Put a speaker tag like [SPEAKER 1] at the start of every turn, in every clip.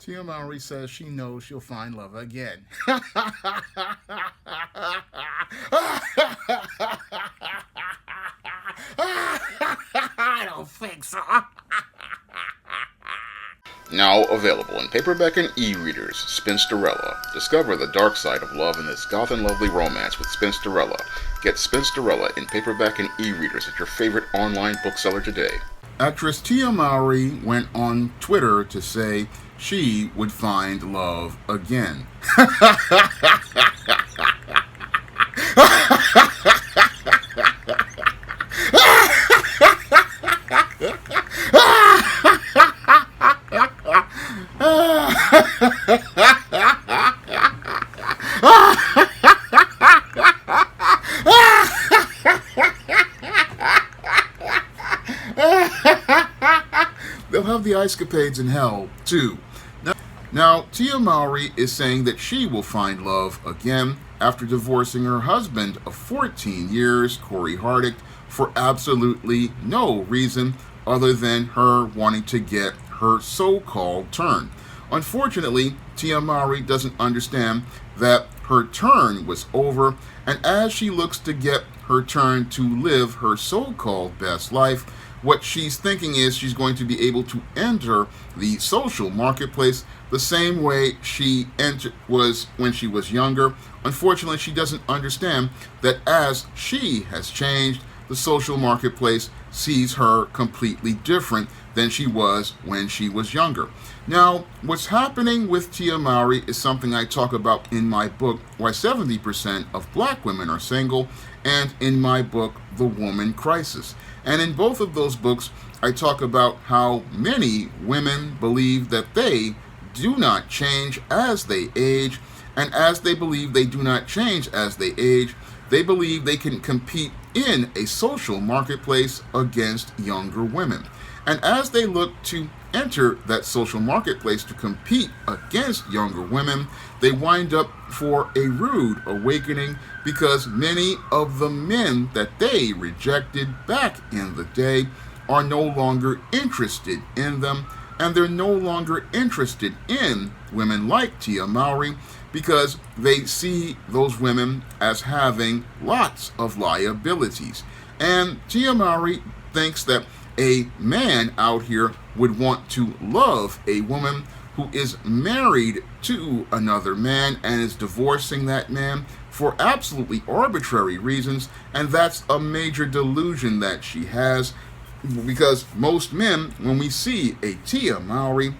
[SPEAKER 1] Tia Mowry says she knows she'll find love again. I don't think so.
[SPEAKER 2] Now available in paperback and e-readers, Spinsterella. Discover the dark side of love in this goth and lovely romance with Spinsterella. Get Spinsterella in paperback and e-readers at your favorite online bookseller today.
[SPEAKER 1] Actress Tia Mowry went on Twitter to say she would find love again. They'll have the ice capades in hell, too. Now, Tia Mowry is saying that she will find love again after divorcing her husband of 14 years, Corey Hardick, for absolutely no reason other than her wanting to get her so-called turn. Unfortunately, Tia Mowry doesn't understand that her turn was over, and as she looks to get her turn to live her so-called best life, what she's thinking is she's going to be able to enter the social marketplace the same way she was when she was younger. Unfortunately, she doesn't understand that as she has changed, the social marketplace sees her completely different than she was when she was younger. Now, what's happening with Tia Mowry is something I talk about in my book, Why 70% of Black Women Are Single, and in my book, The Woman Crisis. And in both of those books, I talk about how many women believe that they do not change as they age, and as they believe they do not change as they age, they believe they can compete in a social marketplace against younger women. And as they look to enter that social marketplace to compete against younger women, they wind up for a rude awakening because many of the men that they rejected back in the day are no longer interested in them, and they're no longer interested in women like Tia Mowry because they see those women as having lots of liabilities. And Tia Mowry thinks that a man out here would want to love a woman who is married to another man and is divorcing that man for absolutely arbitrary reasons, and that's a major delusion that she has, because most men, when we see a Tia Mowry,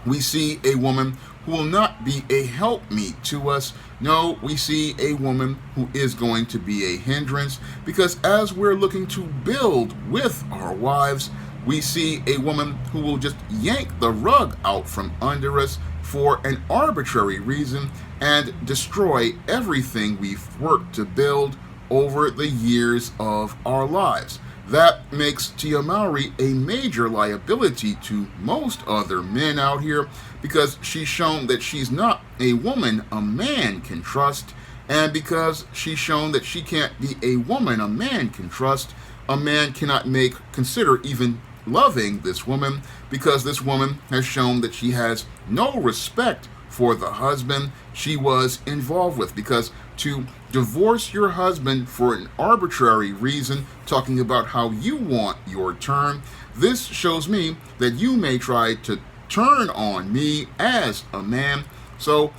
[SPEAKER 1] we see a woman who will not be a helpmeet to us. No, we see a woman who is going to be a hindrance, because as we're looking to build with our wives, we see a woman who will just yank the rug out from under us for an arbitrary reason and destroy everything we've worked to build over the years of our lives. That makes Tia Mowry a major liability to most other men out here because she's shown that she's not a woman a man can trust, and because she's shown that she can't be a woman a man can trust, a man cannot consider even loving this woman because this woman has shown that she has no respect for the husband she was involved with, because to divorce your husband for an arbitrary reason, talking about how you want your turn, this shows me that you may try to turn on me as a man. So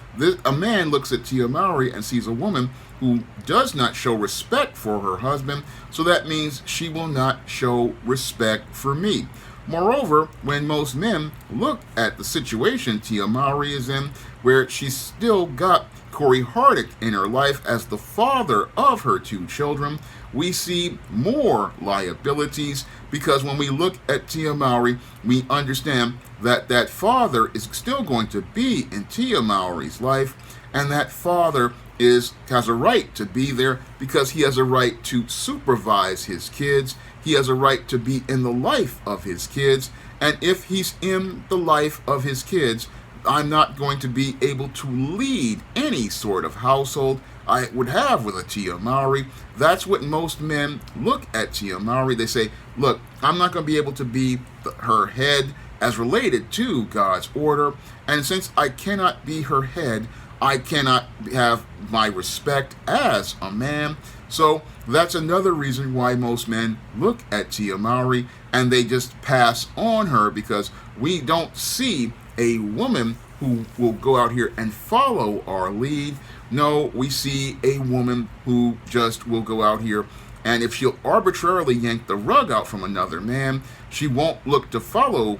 [SPEAKER 1] a man looks at Tia Mowry and sees a woman who does not show respect for her husband, so that means she will not show respect for me. Moreover, when most men look at the situation Tia Mowry is in, where she's still got Corey Hardick in her life as the father of her two children, we see more liabilities, because when we look at Tia Mowry, we understand that that father is still going to be in Tia Mowry's life, and that father has a right to be there because he has a right to supervise his kids. He has a right to be in the life of his kids, and if he's in the life of his kids, I'm not going to be able to lead any sort of household I would have with a Tia Mowry. That's what most men look at Tia Mowry. They say, look, I'm not going to be able to be her head as related to God's order. And since I cannot be her head, I cannot have my respect as a man. So that's another reason why most men look at Tia Mowry and they just pass on her, because we don't see a woman who will go out here and follow our lead. No, we see a woman who just will go out here, and if she'll arbitrarily yank the rug out from another man, she won't look to follow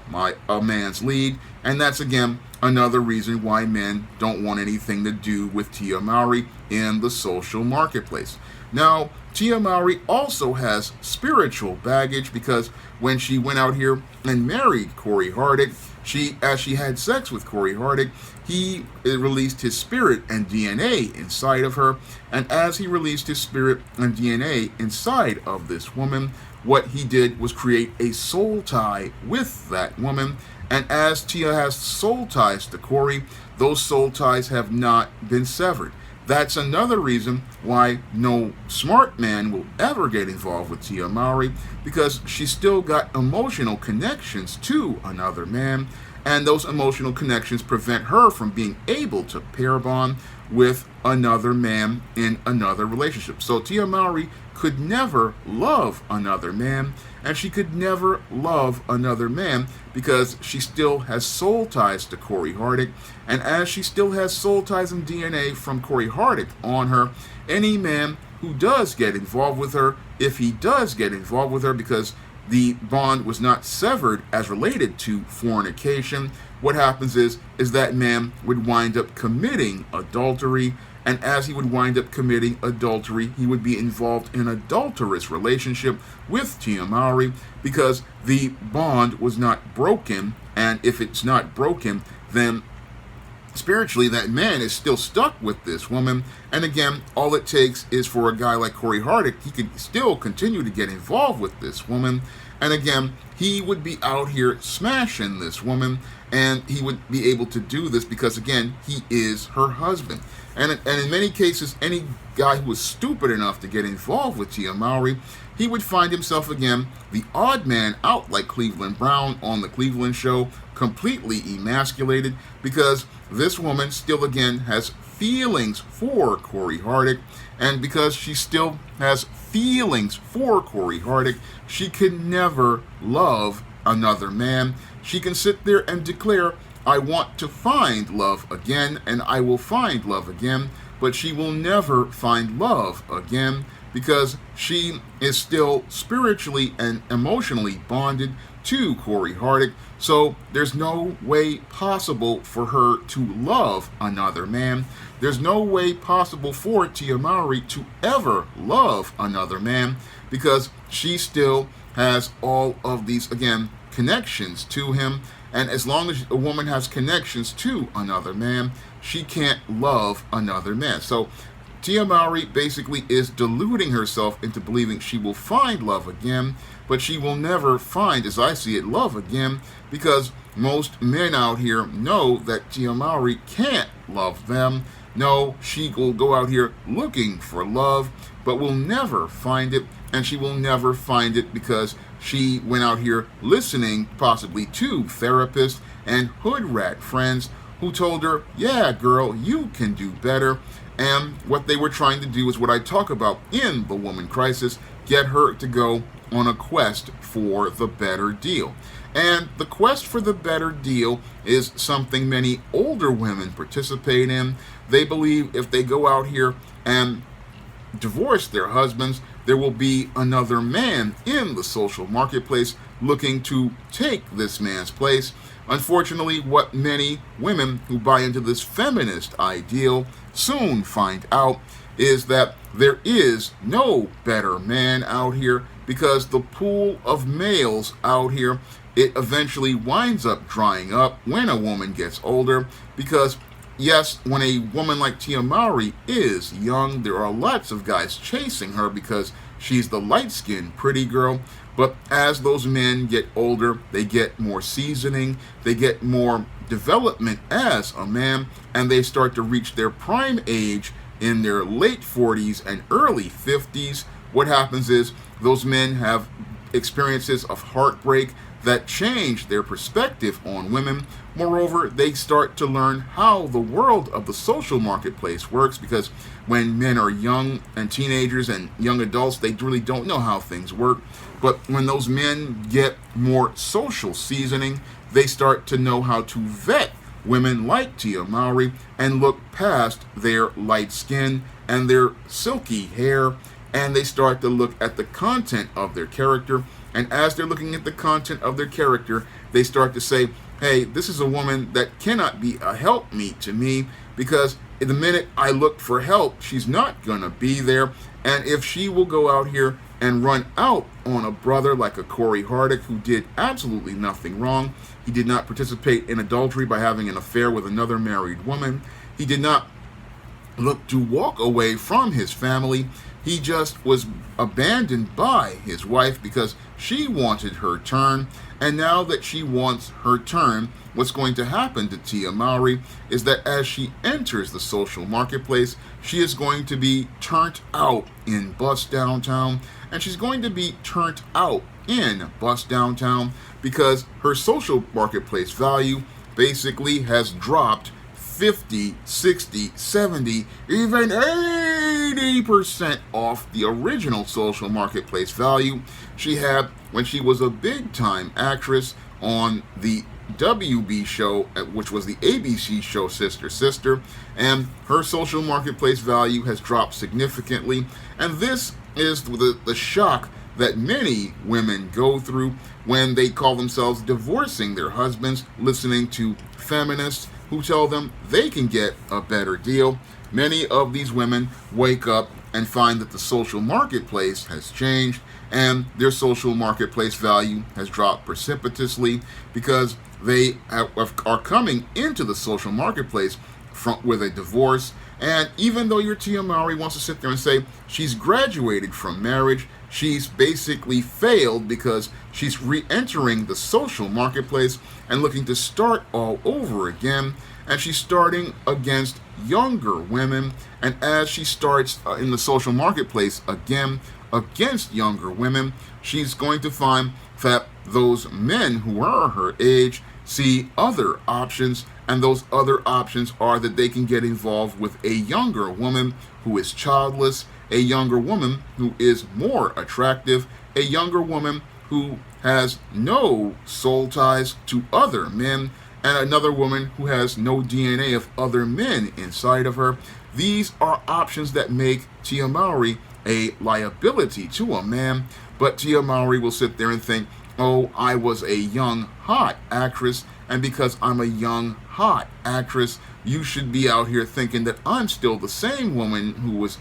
[SPEAKER 1] a man's lead. And that's again another reason why men don't want anything to do with Tia Mowry in the social marketplace. Now, Tia Mowry also has spiritual baggage, because when she went out here and married Corey Hardick, as she had sex with Corey Hardick, he released his spirit and DNA inside of her. And as he released his spirit and DNA inside of this woman, what he did was create a soul tie with that woman. And as Tia has soul ties to Corey, those soul ties have not been severed. That's another reason why no smart man will ever get involved with Tia Mowry, because she's still got emotional connections to another man, and those emotional connections prevent her from being able to pair bond with another man in another relationship. So Tia Mowry could never love another man, and she could never love another man because she still has soul ties to Corey Hardick. And as she still has soul ties and DNA from Corey Hardick on her, any man who does get involved with her, if he does get involved with her because the bond was not severed as related to fornication, what happens is that man would wind up committing adultery. And as he would wind up committing adultery, he would be involved in an adulterous relationship with Tia Mowry, because the bond was not broken. And if it's not broken, then spiritually that man is still stuck with this woman. And again, all it takes is for a guy like Corey Hardick, he could still continue to get involved with this woman. And again, he would be out here smashing this woman, and he would be able to do this because, again, he is her husband. And in many cases, any guy who was stupid enough to get involved with Tia Mowry, he would find himself, again, the odd man out like Cleveland Brown on the Cleveland Show, completely emasculated, because this woman still, again, has feelings for Corey Hardick. And because she still has feelings for Corey Hardick, she can never love another man. She can sit there and declare, I want to find love again, and I will find love again, but she will never find love again, because she is still spiritually and emotionally bonded to Corey Hardick. So there's no way possible for her to love another man. There's no way possible for Tia Mowry to ever love another man, because she still has all of these, again, connections to him. And as long as a woman has connections to another man, she can't love another man. So Tia Mowry basically is deluding herself into believing she will find love again, but she will never find, as I see it, love again, because most men out here know that Tia Mowry can't love them. No, she will go out here looking for love, but will never find it, and she will never find it because she went out here listening possibly to therapists and hood rat friends who told her, yeah, girl, you can do better. And what they were trying to do is what I talk about in The Woman Crisis, get her to go on a quest for the better deal. And the quest for the better deal is something many older women participate in. They believe if they go out here and divorce their husbands, there will be another man in the social marketplace looking to take this man's place. Unfortunately, what many women who buy into this feminist ideal soon find out is that there is no better man out here, because the pool of males out here, it eventually winds up drying up when a woman gets older. Because yes, when a woman like Tia Mowry is young, there are lots of guys chasing her because she's the light-skinned pretty girl. But as those men get older, they get more seasoning, they get more development as a man, and they start to reach their prime age in their late 40s and early 50s. What happens is those men have experiences of heartbreak. that change their perspective on women. Moreover, they start to learn how the world of the social marketplace works, because when men are young and teenagers and young adults, they really don't know how things work. But when those men get more social seasoning, they start to know how to vet women like Tia Mowry and look past their light skin and their silky hair, and they start to look at the content of their character. And as they're looking at the content of their character, they start to say, hey, this is a woman that cannot be a helpmeet to me, because the minute I look for help, she's not going to be there. And if she will go out here and run out on a brother like a Corey Hardick, who did absolutely nothing wrong. He did not participate in adultery by having an affair with another married woman. He did not look to walk away from his family. He just was abandoned by his wife because she wanted her turn. And now that she wants her turn, what's going to happen to Tia Mowry is that as she enters the social marketplace, she is going to be turned out in Bust Downtown, and she's going to be turned out in Bust Downtown because her social marketplace value basically has dropped 50, 60, 70, even 80% off the original social marketplace value she had when she was a big-time actress on the WB show, which was the ABC show Sister Sister, and her social marketplace value has dropped significantly. And this is the shock that many women go through when they call themselves divorcing their husbands, listening to feminists who tell them they can get a better deal. Many of these women wake up and find that the social marketplace has changed and their social marketplace value has dropped precipitously because they are coming into the social marketplace with a divorce. And even though your Tia Mowry wants to sit there and say she's graduated from marriage, she's basically failed because she's re-entering the social marketplace and looking to start all over again. And she's starting against younger women. And as she starts in the social marketplace again against younger women, she's going to find that those men who are her age see other options, and those other options are that they can get involved with a younger woman who is childless, a younger woman who is more attractive, a younger woman who has no soul ties to other men, and another woman who has no DNA of other men inside of her. These are options that make Tia Mowry a liability to a man, but Tia Mowry will sit there and think, oh, I was a young, hot actress, and because I'm a young, hot actress, you should be out here thinking that I'm still the same woman who was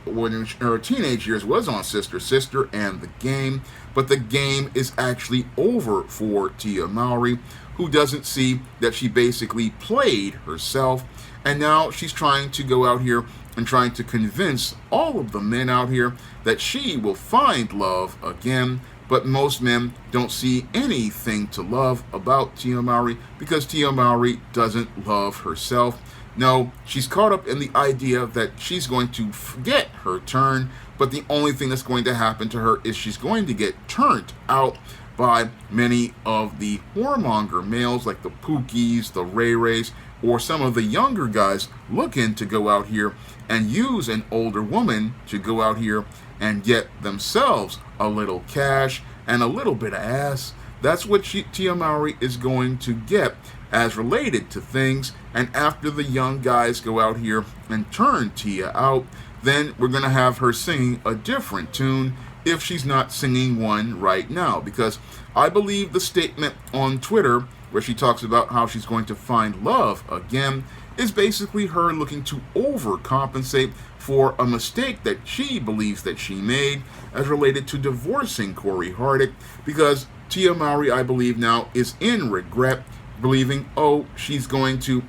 [SPEAKER 1] when her teenage years was on Sister Sister and The Game, but the game is actually over for Tia Mowry, who doesn't see that she basically played herself, and now she's trying to go out here and trying to convince all of the men out here that she will find love again. But most men don't see anything to love about Tia Mowry because Tia Mowry doesn't love herself. No, she's caught up in the idea that she's going to get her turn, but the only thing that's going to happen to her is she's going to get turned out by many of the whoremonger males like the Pookies, the Ray Rays, or some of the younger guys looking to go out here and use an older woman to go out here and get themselves a little cash and a little bit of ass. That's what Tia Mowry is going to get as related to things. And after the young guys go out here and turn Tia out, then we're going to have her singing a different tune if she's not singing one right now. Because I believe the statement on Twitter where she talks about how she's going to find love again is basically her looking to overcompensate for a mistake that she believes that she made as related to divorcing Corey Hardick, because Tia Mowry, I believe now, is in regret, believing, oh, she's going to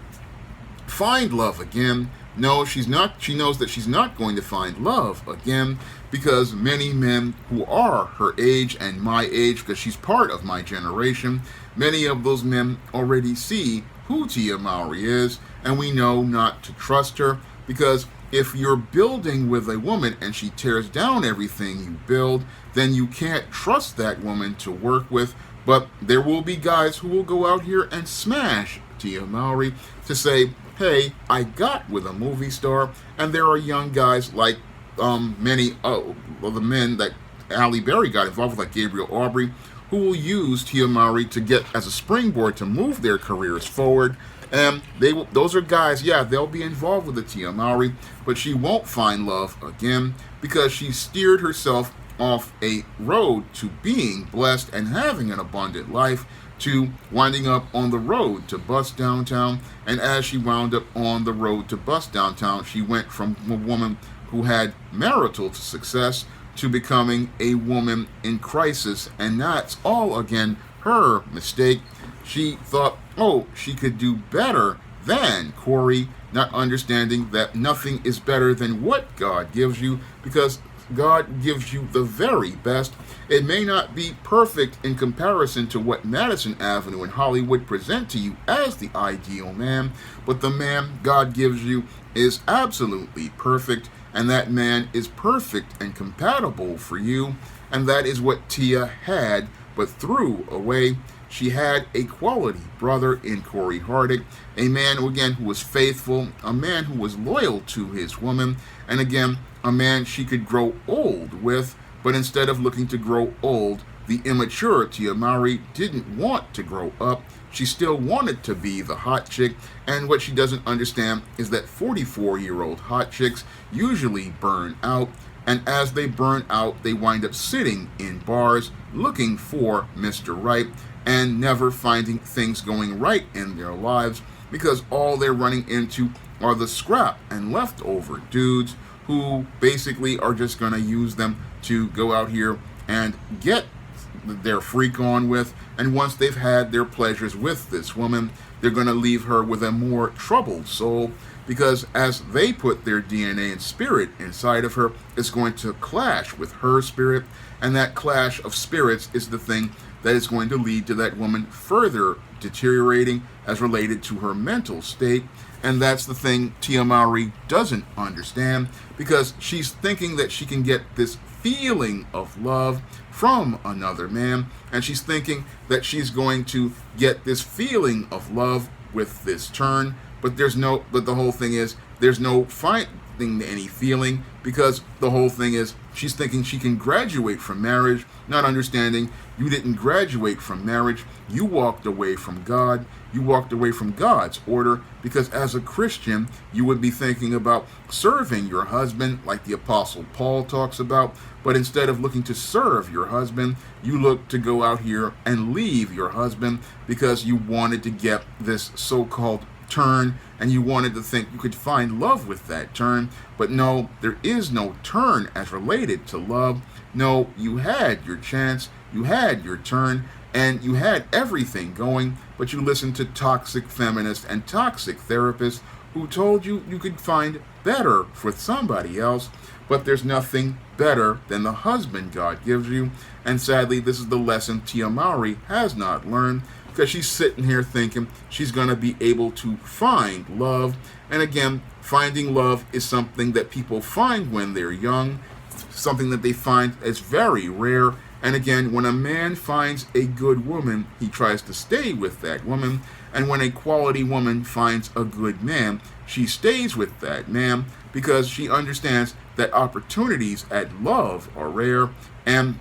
[SPEAKER 1] find love again. No, she's not. She knows that she's not going to find love again because many men who are her age and my age, because she's part of my generation, many of those men already see who Tia Mowry is, and we know not to trust her, because if you're building with a woman and she tears down everything you build, then you can't trust that woman to work with But there will be guys who will go out here and smash Tia Mowry to say, hey, I got with a movie star. And there are young guys like many of the men that Halle Berry got involved with, like Gabriel Aubrey, who will use Tia Mowry to get as a springboard to move their careers forward. And those are guys, yeah, they'll be involved with the Tia Mowry, but she won't find love again because she steered herself off a road to being blessed and having an abundant life, to winding up on the road to bust downtown. And as she wound up on the road to bust downtown, she went from a woman who had marital success to becoming a woman in crisis. And that's all, again, her mistake. She thought, oh, she could do better than Corey, not understanding that nothing is better than what God gives you, because God gives you the very best. It may not be perfect in comparison to what Madison Avenue and Hollywood present to you as the ideal man, but the man God gives you is absolutely perfect, and that man is perfect and compatible for you, and that is what Tia had, but threw away. She had a quality brother in Corey Hardick, a man, again, who was faithful, a man who was loyal to his woman, and again, a man she could grow old with. But instead of looking to grow old, the immature Tia Mowry didn't want to grow up. She still wanted to be the hot chick, and what she doesn't understand is that 44-year-old hot chicks usually burn out, and as they burn out, they wind up sitting in bars looking for Mr. Right and never finding things going right in their lives, because all they're running into are the scrap and leftover dudes who basically are just going to use them to go out here and get their freak on with. And once they've had their pleasures with this woman, they're going to leave her with a more troubled soul, because as they put their DNA and spirit inside of her, it's going to clash with her spirit, and that clash of spirits is the thing that is going to lead to that woman further deteriorating as related to her mental state. And that's the thing Tia Mowry doesn't understand, because she's thinking that she can get this feeling of love from another man, and she's thinking that she's going to get this feeling of love with this turn, but the whole thing is there's no finding any feeling, because the whole thing is she's thinking she can graduate from marriage, not understanding you didn't graduate from marriage. You walked away from God. You walked away from God's order, because as a Christian, you would be thinking about serving your husband like the Apostle Paul talks about, but instead of looking to serve your husband, you look to go out here and leave your husband because you wanted to get this so-called turn, and you wanted to think you could find love with that turn. But no, there is no turn as related to love. No, you had your chance, you had your turn, and you had everything going, but you listened to toxic feminists and toxic therapists who told you you could find better with somebody else, but there's nothing better than the husband God gives you. And sadly, this is the lesson Tia Mowry has not learned, because she's sitting here thinking she's going to be able to find love. And again, finding love is something that people find when they're young, something that they find is very rare. And again, when a man finds a good woman, he tries to stay with that woman. And when a quality woman finds a good man, she stays with that man, because she understands that opportunities at love are rare, and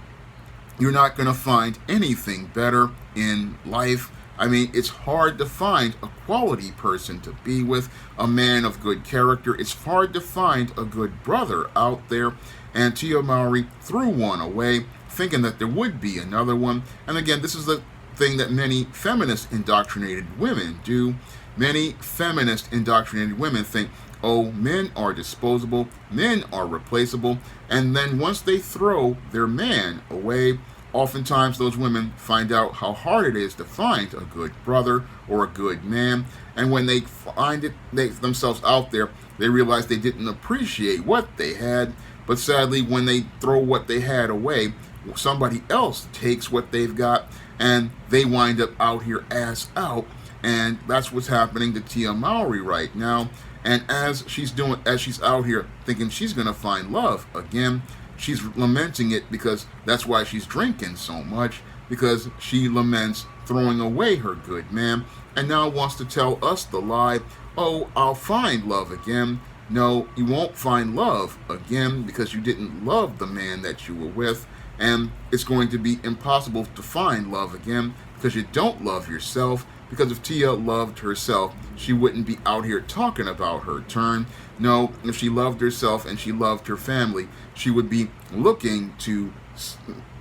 [SPEAKER 1] you're not going to find anything better in life. I mean, it's hard to find a quality person to be with, a man of good character. It's hard to find a good brother out there. And Tia Mowry threw one away, thinking that there would be another one. And again, this is the thing that many feminist indoctrinated women do. Many feminist indoctrinated women think, oh, men are disposable, men are replaceable, and then once they throw their man away, oftentimes those women find out how hard it is to find a good brother or a good man, and when they find themselves out there, they realize they didn't appreciate what they had. But sadly, when they throw what they had away, somebody else takes what they've got, and they wind up out here ass out. And that's what's happening to Tia Mowry right now. And as she's out here thinking she's going to find love again, she's lamenting it, because that's why she's drinking so much, because she laments throwing away her good man and now wants to tell us the lie, oh, I'll find love again. No, you won't find love again because you didn't love the man that you were with, and it's going to be impossible to find love again because you don't love yourself. Because if Tia loved herself, she wouldn't be out here talking about her turn. No, if she loved herself and she loved her family, she would be looking to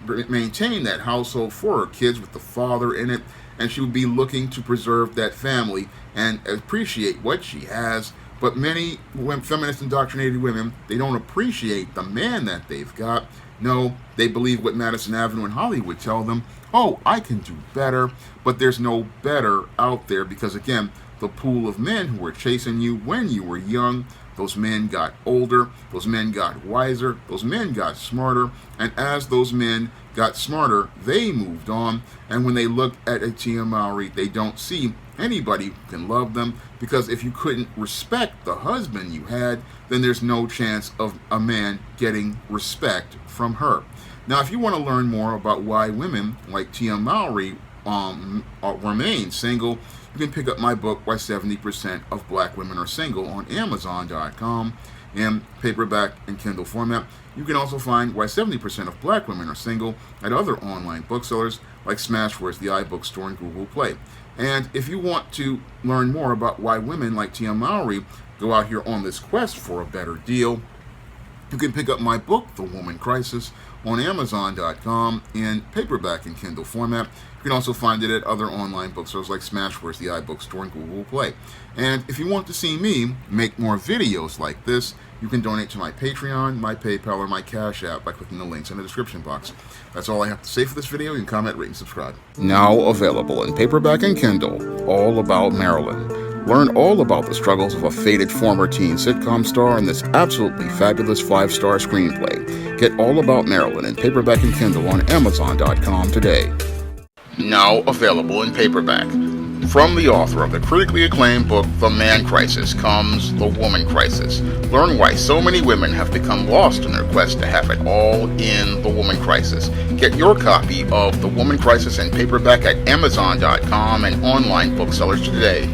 [SPEAKER 1] maintain that household for her kids with the father in it, and she would be looking to preserve that family and appreciate what she has. But many feminist indoctrinated women, they don't appreciate the man that they've got. No, they believe what Madison Avenue and Hollywood tell them. Oh, I can do better. But there's no better out there because, again, the pool of men who were chasing you when you were young, those men got older, those men got wiser, those men got smarter, and as those men got smarter, they moved on, and when they look at a Tia Mowry, they don't see anybody who can love them, because if you couldn't respect the husband you had, then there's no chance of a man getting respect from her. Now, if you want to learn more about why women like Tia Mowry remain single, you can pick up my book, Why 70% of Black Women Are Single, on Amazon.com in paperback and Kindle format. You can also find Why 70% of Black Women Are Single at other online booksellers like Smashwords, the iBookstore, and Google Play. And if you want to learn more about why women like Tia Mowry go out here on this quest for a better deal, you can pick up my book, The Woman Crisis, on Amazon.com in paperback and Kindle format. You can also find it at other online bookstores like Smashwords, the iBookstore, and Google Play. And if you want to see me make more videos like this, you can donate to my Patreon, my PayPal, or my Cash App by clicking the links in the description box. That's all I have to say for this video. You can comment, rate, and subscribe.
[SPEAKER 2] Now available in paperback and Kindle, All About Marilyn. Learn all about the struggles of a faded former teen sitcom star in this absolutely fabulous 5-star screenplay. Get All About Marilyn in paperback and Kindle on Amazon.com today. Now available in paperback. From the author of the critically acclaimed book, The Man Crisis, comes The Woman Crisis. Learn why so many women have become lost in their quest to have it all in The Woman Crisis. Get your copy of The Woman Crisis in paperback at Amazon.com and online booksellers today.